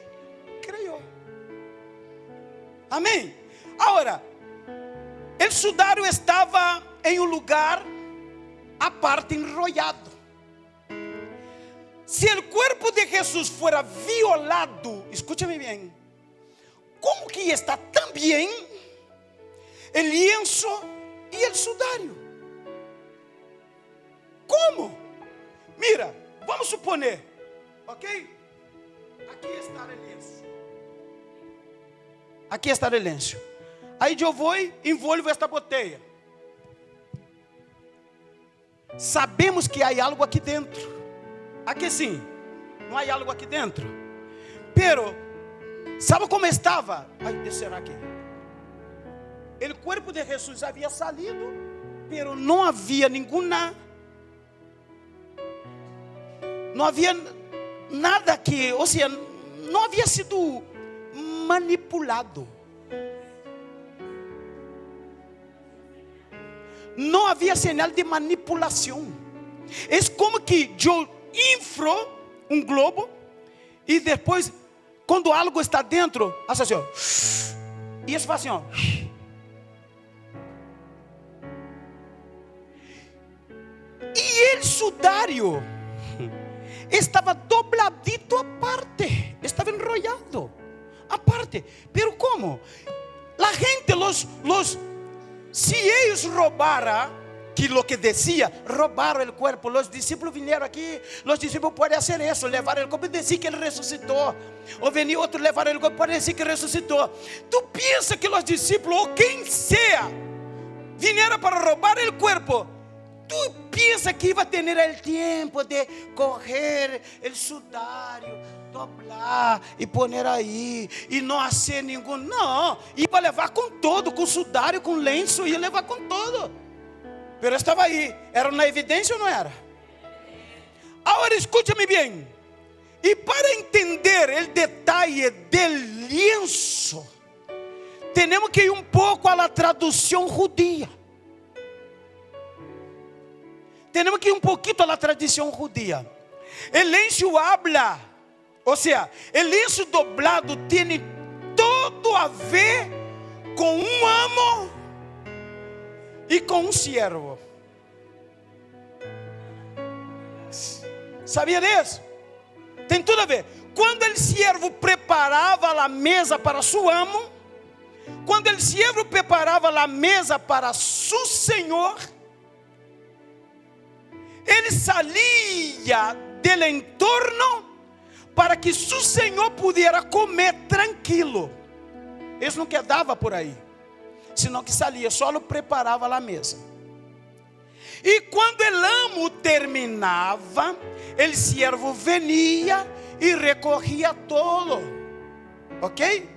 creyó. Amém? Agora, o sudário estava em um lugar à parte, enrollado. Se o corpo de Jesus fuera violado, escúchame bem, como que está também o lienzo e o sudário? Como? Mira, vamos suponer, ok? Aqui está o lienzo. Aqui está o lienzo. Aí eu vou e envolvo esta botella. Sabemos que há algo aqui dentro. Aqui sim, não há algo aqui dentro. Pero, sabe como estava? Ai, será que? O corpo de Jesus havia salido, pero não havia nenhuma. Não havia nada que, ou seja, não havia sido manipulado. Não havia sinal de manipulação. É como que eu infro um globo e depois, quando algo está dentro, faz assim, ó, e isso faz assim, ó. E o sudário estava dobladito à parte, estava enrollado à parte. Pero como? La gente, se eles roubaram, que lo que decía, robaron el cuerpo. Los discípulos vinieron aquí. Los discípulos pueden hacer eso, levar el cuerpo y decir que él resucitó. O venir otro, levar el cuerpo para decir que resucitó. Tú piensas que los discípulos, o quien sea, vinieron para robar el cuerpo. Tú piensas que iba a tener el tiempo de coger el sudario, doblar e poner aí, e não hacer nenhum. Não, ia levar com todo, com sudário, com lenço, ia levar com todo. Pero estava aí, era na evidência ou não era? Agora escute-me bem. E para entender o detalhe do lienzo, temos que ir um pouco à tradução judia. Temos que ir um pouquinho à tradição judia. El lenço habla, ou seja, o lenço doblado tem todo a ver com um amo e com um siervo. Sabia disso? Tem tudo a ver. Quando o siervo preparava a mesa para seu amo, quando o siervo preparava a mesa para seu senhor, ele saía do entorno para que seu senhor pudesse comer tranquilo. Ele não quedava por aí, senão que saía, só preparava a mesa. E quando o amo terminava, o siervo venia e recorria todo, ok?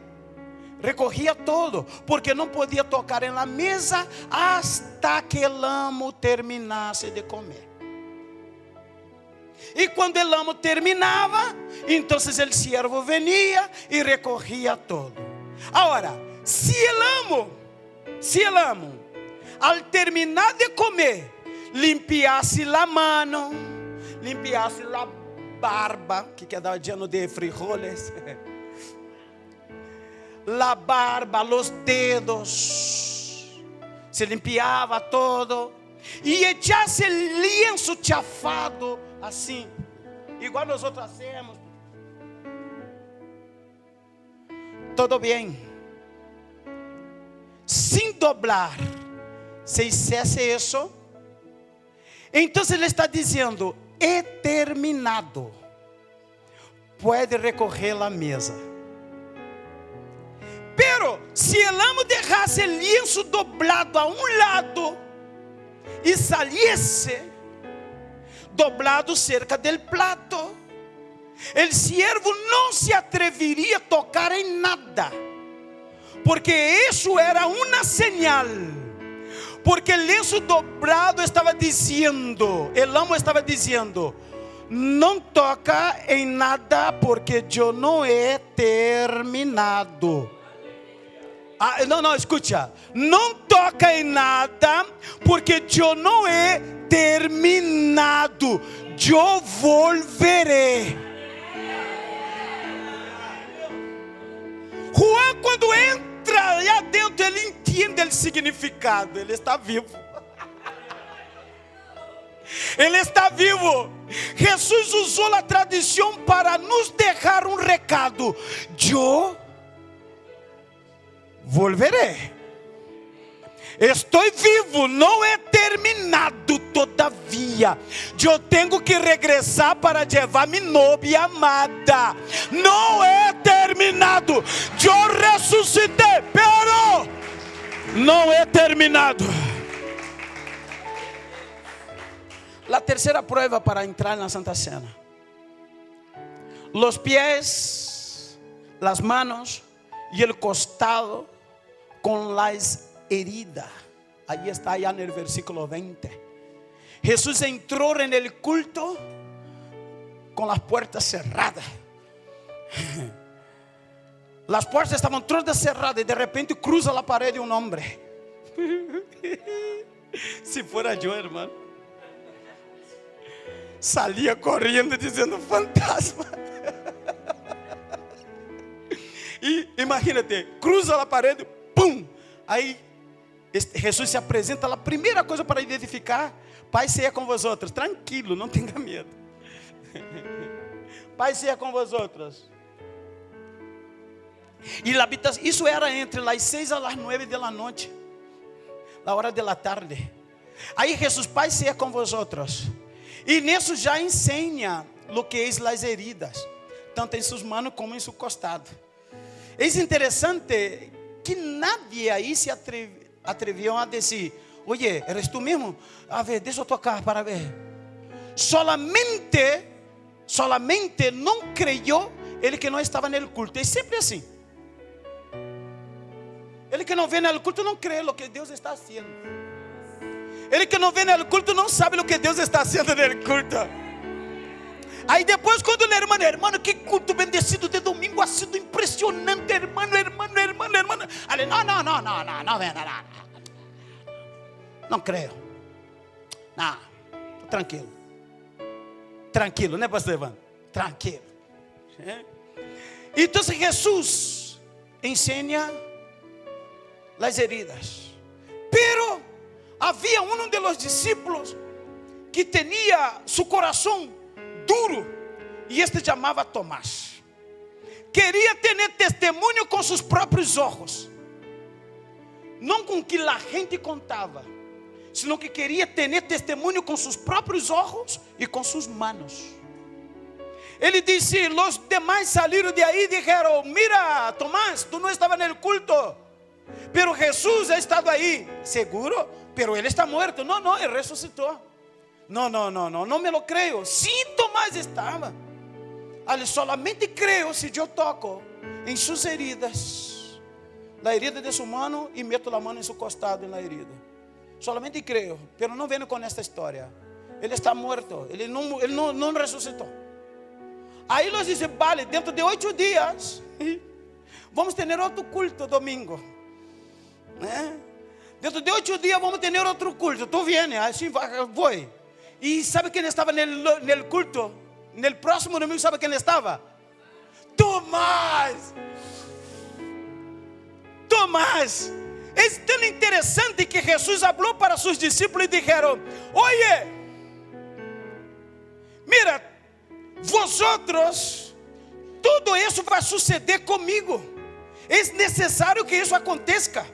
Recorria todo, porque não podia tocar na mesa hasta que o amo terminasse de comer. E quando o amo terminava, então o siervo venia e recorria todo. Agora, se o amo, al terminar de comer, limpiasse a mão, limpiasse a barba, que quedava lleno de frijoles, a barba, os dedos, se limpiava todo, e echasse o lienzo chafado, assim, igual nós outros hacemos. Todo bem, sem doblar. Se hicesse isso, então ele está dizendo: é terminado. pode recoger a mesa. Pero se el amo dejasse el lienzo doblado a um lado e saliese doblado cerca del plato, el siervo não se atreveria a tocar em nada, porque isso era uma señal. Porque o lenço dobrado estava dizendo, el amo estava dizendo: não toca em nada, porque eu não he terminado. Não, escuta. Não toca em nada, porque eu não he terminado. Eu volverei. Juan, quando entra lá dentro, ele entende o significado. Ele está vivo. Ele está vivo. Jesus usou a tradição para nos deixar um recado: eu volverei. Estou vivo, não é terminado todavia. Eu tenho que regressar para levar minha novia amada. Não é terminado. Eu ressuscitei, pero não é terminado. A terceira prova para entrar na Santa Cena: os pés, as manos e o costado com las heridas. Aí está já no versículo 20. Jesús entrou en el culto com las puertas cerradas. Las puertas estavam todas cerradas e de repente cruza la pared um homem. Se fora eu, hermano, salia correndo dizendo: fantasma. E imagínate, cruza a parede, pum. Aí Jesus se apresenta. A primeira coisa para identificar: Pai seja com vosotros. Tranquilo, não tenha medo. Pai seja com vosotros. E isso era entre as 6 a las 9 da noite, a hora da tarde. Aí Jesus: Pai seja com vosotros. E nisso já ensina o que é as heridas, tanto em suas mãos como em seu costado. É interessante que nadie aí se atreviu a dizer: oye, eres tu mesmo? A ver, deixa eu tocar para ver. Solamente não creyó ele que não estava no culto. É sempre assim. Ele que não vem no culto não crê no que Deus está fazendo. Ele que não vem no culto não sabe o que Deus está fazendo no culto. Aí depois, quando ele hermano, que culto bendecido de domingo, ha sido impressionante, hermano. Ali, não, não creio. Não, tranquilo, né, pastor Ivan? Tranquilo. Então Jesus ensina as heridas. Pero havia um de los discípulos que tinha su coração duro, e este chamava Tomás. Queria ter testemunho com seus próprios olhos, não com que a gente contava, sino que queria ter testemunho com seus próprios olhos e com suas manos. Ele disse: os demais saíram de aí e disseram: mira, Tomás, tu não estava no culto, pero Jesus ha estado aí. Seguro? Pero ele está muerto. Não, ele ressuscitou. Não me lo creio. Sim, Tomás estava. Ali, solamente creio se eu toco em suas heridas, na herida de sua mão, e meto a mão em seu costado na herida. Solamente creio, pero não venho com esta história. Ele está morto, ele não ressuscitou. Aí nós dizemos: vale, dentro de 8 dias vamos ter outro culto domingo, né? Dentro de 8 dias vamos ter outro culto. Tu viene, assim vou. E sabe quem estava no culto? No próximo domingo, sabe quem estava? Tomás. É tão interessante que Jesus falou para seus discípulos e disseram: oye, mira, vosotros, tudo isso vai suceder comigo. É necessário que isso aconteça.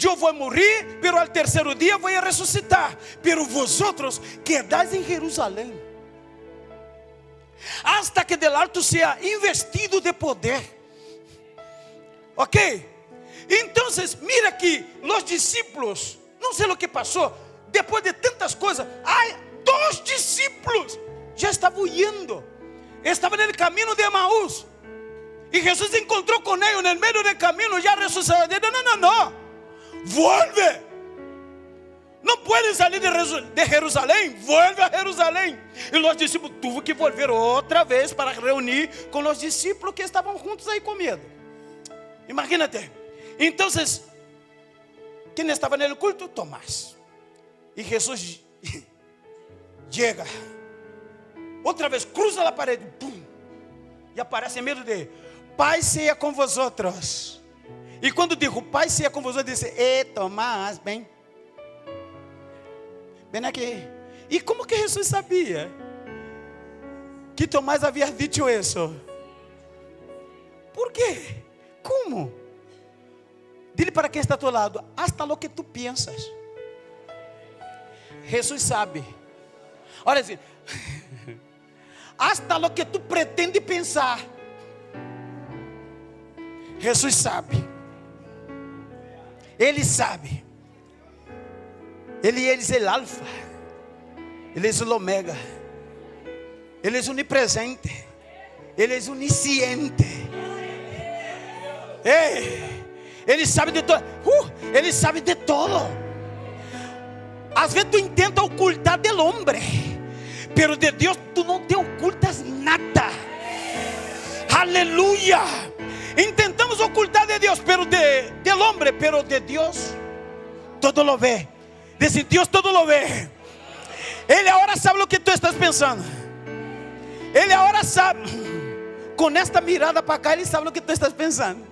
Eu vou morrer, pero al terceiro dia vou ressuscitar. Pero vosotros quedáis em Jerusalém. hasta que del alto sea investido de poder. Ok? Entonces, mira que los discípulos, não sei o que passou, depois de tantas coisas, dos discípulos já estavam indo, estavam no caminho de Emaús, e Jesus encontrou com eles no meio do caminho, já ressuscitado. Não, vuelve. Não pode sair de Jerusalém, vuelve a Jerusalém. E os discípulos tiveram que volver outra vez para reunir com os discípulos que estavam juntos aí com medo. Imagínate. Então, quem estava no culto? Tomás. E Jesus chega, outra vez cruza a parede, pum, e aparece em meio de Pai seja com vosotros. E quando digo Pai seja com vosotros, disse: Tomás, vem aqui. E como que Jesus sabia que Tomás havia dito isso? Por quê? Como? Dile para quem está ao teu lado: hasta lo que tu piensas. Jesus sabe. Olha assim, hasta lo que tu pretende pensar, Jesus sabe. Ele sabe. Ele é o alfa, Ele é o omega, Ele é onipresente, Ele é onisciente. Ele sabe de todo. Ele sabe de todo. Às vezes tu intenta ocultar del hombre, pero de Deus tu não te ocultas nada. Aleluia. Intentamos ocultar de Deus, pero del hombre, pero de Deus todo lo ve. Desse Deus todo lo ve. Ele agora sabe o que tu estás pensando. Ele agora sabe. Com esta mirada para cá, Ele sabe o que tu estás pensando.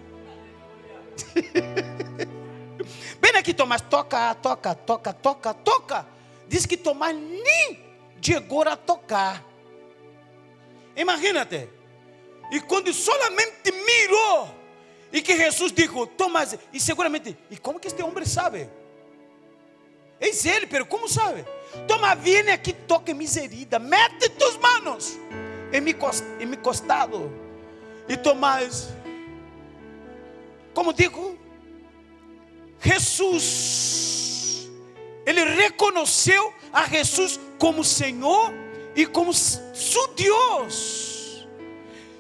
Vem aqui, Tomás. Toca. Diz que Tomás nem chegou a tocar. Imagínate. E quando solamente mirou, e que Jesus disse: Tomás, e seguramente, e como que este homem sabe? Es ele, pero como sabe? Tomás, viene aqui, toca mis heridas, mete tus manos em mi costado. E Tomás, como digo, Jesus, ele reconheceu a Jesus como Senhor e como su Deus.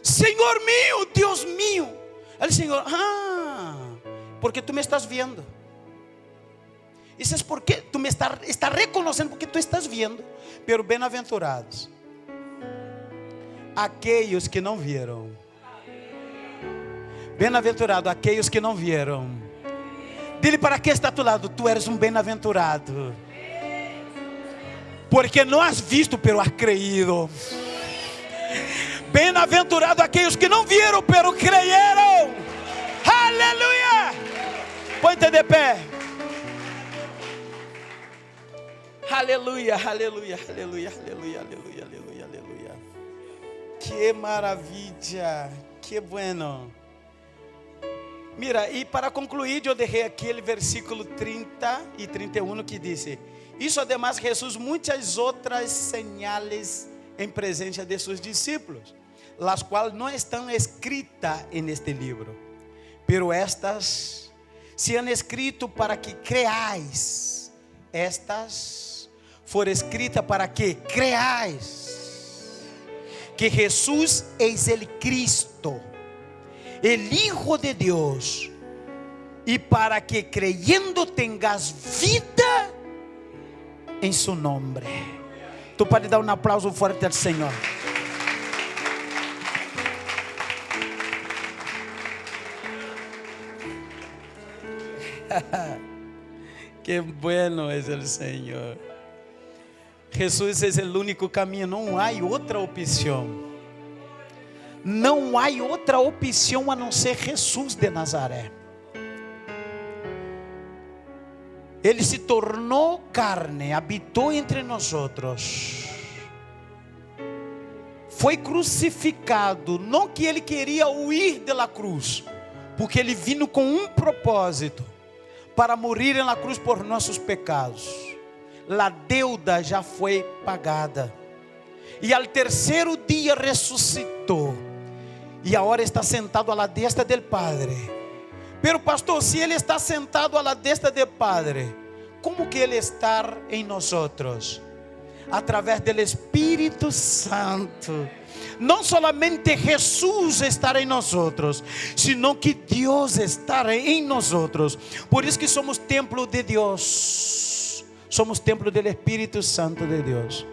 Senhor meu, Deus meu. Ele, Senhor, porque tu me estás vendo. Isso é porque tu me está reconhecendo, porque tu estás vendo. Pero bem-aventurados aqueles que não viram. Bem-aventurado aqueles que não viram. Dile para quem está a tu lado: tu eres um bem-aventurado, porque não has visto, pero has creído. Bem-aventurado aqueles que não viram, pero creyeron. Aleluia. Põe-te de pé. Aleluia, aleluia, aleluia, aleluia, aleluia, aleluia, aleluia. Que maravilha, que bueno. Mira, e para concluir, eu deixei aquele versículo 30 e 31 que diz: Isso además Jesus muitas outras señales em presença de seus discípulos, las quais não estão escritas neste livro, pero estas se han escrito para que creáis. Estas foram escritas para que creáis que Jesus é o Cristo, o Hijo de Deus, e para que creyendo tengas vida em su nome. Tu pode dar um aplauso forte ao Senhor. Que bueno é o Senhor. Jesus é o único caminho, não há outra opção. Não há outra opção a não ser Jesus de Nazaré. Ele se tornou carne, habitou entre nós. Foi crucificado, não que ele queria huir da cruz, porque ele vindo com um propósito, para morrer na cruz por nossos pecados. A deuda já foi pagada. e al terceiro dia ressuscitou, e agora está sentado à la destra del Padre. Pero pastor, se Ele está sentado à la destra del Padre, como que Ele está em nós? Através do Espírito Santo. Não solamente Jesus estará em nós, sino que Deus estará em nós. Por isso que somos templo de Deus. Somos templo do Espírito Santo de Deus.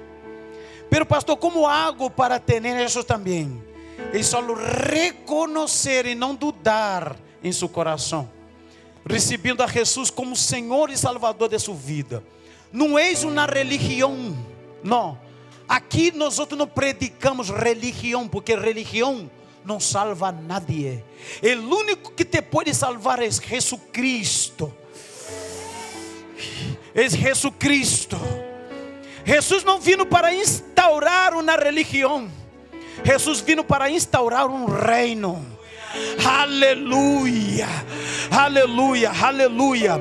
Pero pastor, como hago para ter isso também? É só reconhecer e não dudar em seu coração, recebendo a Jesus como Senhor e Salvador de sua vida. Não é uma religião, não. Aqui nós não predicamos religião, porque religião não salva a nadie. O único que te pode salvar é Jesucristo. É Jesucristo. Jesus não vino para instaurar uma religião. Jesus vino para instaurar um reino. Aleluia, aleluia, aleluia.